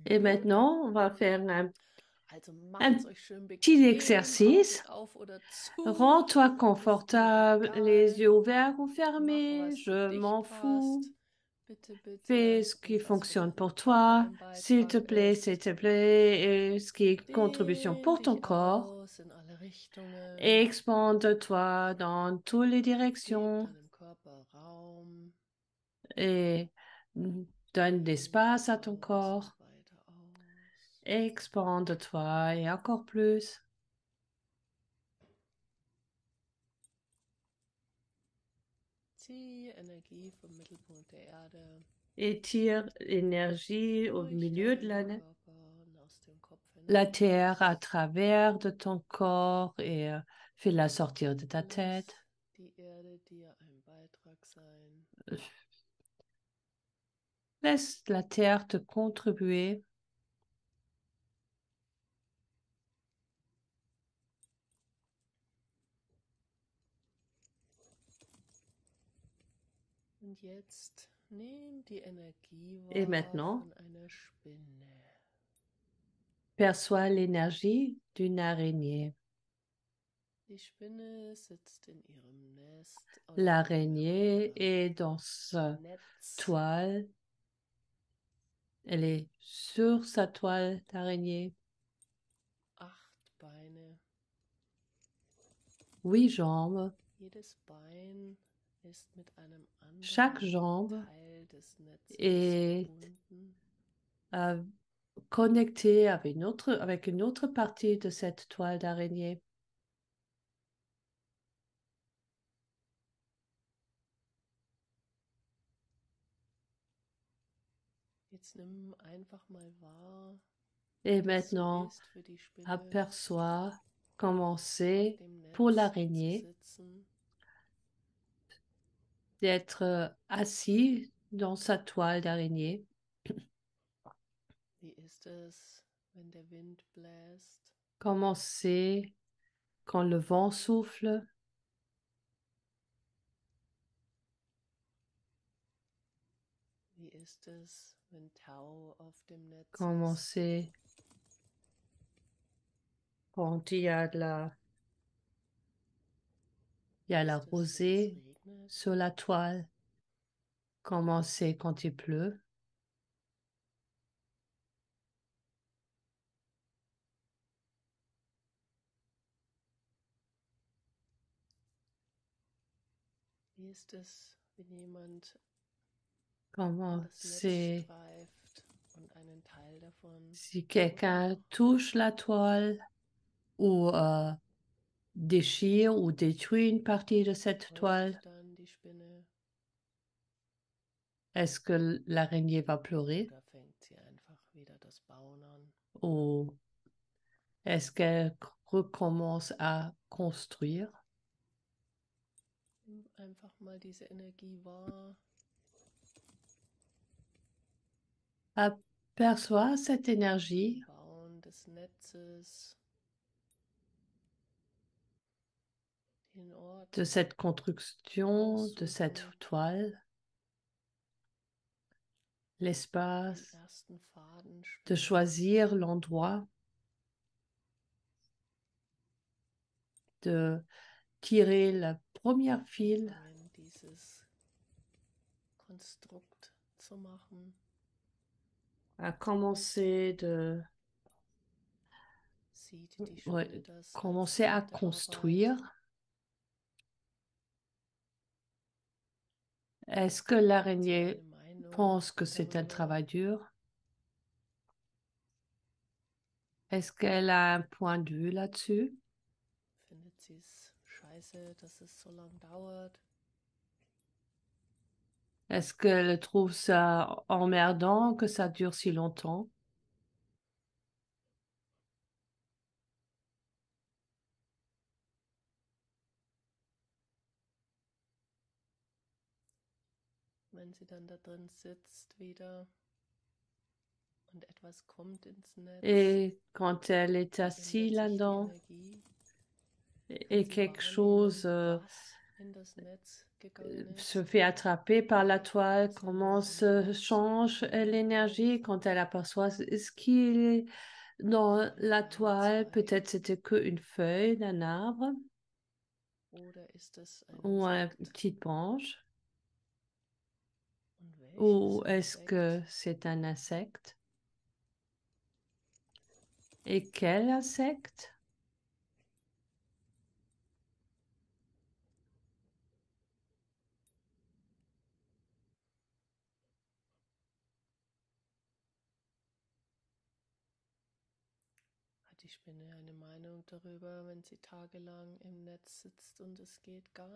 Et maintenant, on va faire un petit exercice. Rends-toi confortable, les yeux ouverts ou fermés, je m'en fous. Fais ce qui fonctionne pour toi, s'il te plaît, et ce qui est contribution pour ton corps. Expande-toi dans toutes les directions et donne l'espace à ton corps. Expande-toi et encore plus. Étire l'énergie au milieu de la terre à travers de ton corps et fais-la sortir de ta tête. Laisse la terre te contribuer. Et maintenant, perçois l'énergie d'une araignée. L'araignée est dans sa toile. Elle est sur sa toile d'araignée. 8 jambes. Chaque jambe est connectée avec une autre partie de cette toile d'araignée. Et maintenant, aperçois comment c'est pour l'araignée d'être assis dans sa toile d'araignée. Comment c'est quand le vent souffle. Comment c'est quand il y a la rosée sur la toile. Comment c'est quand il pleut. Comment c'est si quelqu'un touche la toile ou déchire ou détruit une partie de cette toile. Est-ce que l'araignée va pleurer ou est-ce qu'elle recommence à construire? Aperçois cette énergie de cette construction, de cette toile, l'espace, de choisir l'endroit, de tirer la première fil, à commencer commencer à construire. Est-ce que l'araignée pense que c'est un travail dur? Est-ce qu'elle a un point de vue là-dessus? Est-ce qu'elle trouve ça emmerdant que ça dure si longtemps? Et quand elle est assise là-dedans et quelque chose se fait attraper par la toile, comment se change l'énergie quand elle aperçoit ce qui est dans la toile. Peut-être c'était qu'une feuille d'un arbre ou une petite branche. Ou est-ce que c'est un insecte? Et quel insecte?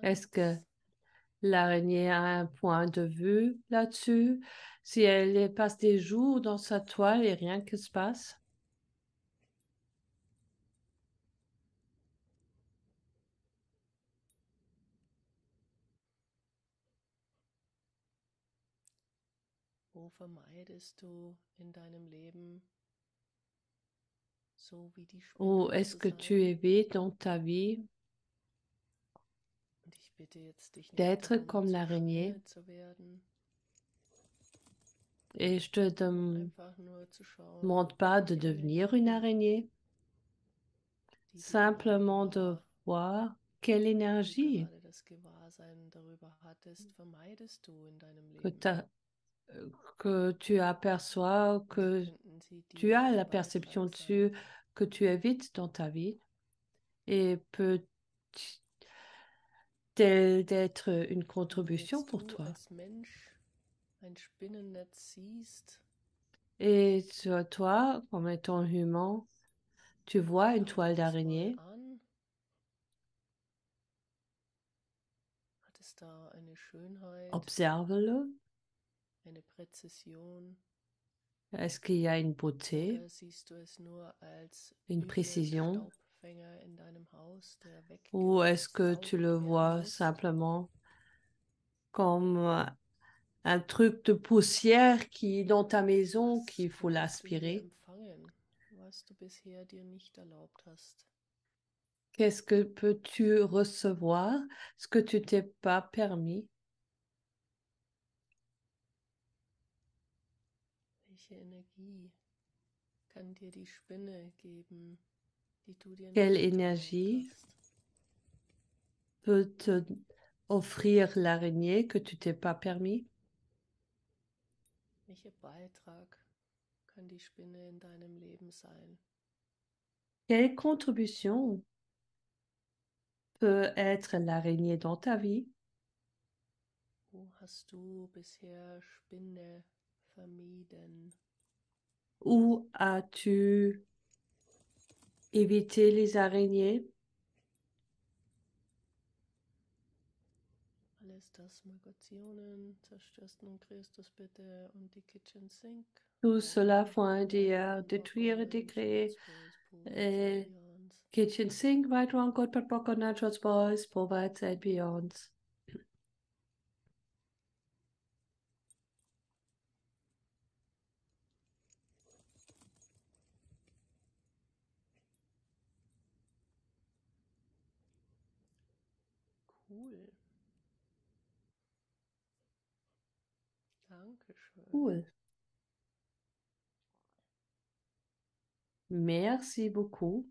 Est-ce que l'araignée a un point de vue là-dessus? Si elle passe des jours dans sa toile et rien que se passe? Ou est-ce que tu évites dans ta vie d'être comme l'araignée? Et je te demande pas de devenir une araignée, simplement de voir quelle énergie que, que tu aperçois, que tu as la perception dessus, que tu évites dans ta vie. Et peut-elle être une contribution pour toi? Et toi, comme étant humain, tu vois une toile d'araignée, observe-le. Est-ce qu'il y a une beauté, une précision, ou est-ce que tu le vois simplement comme un truc de poussière qui est dans ta maison qu'il faut l'aspirer? Qu'est-ce que peux-tu recevoir, ce que tu t'es pas permis? Quelle énergie peut te offrir l'araignée que tu t'es pas permis? Quelle contribution peut être l'araignée dans ta vie? Où as-tu évité les araignées? Tout cela faut dire détruire et décréer. Kitchen sink, right, wrong, good, bad, broken, natural, boys, provides and beyond. Cool. Merci beaucoup.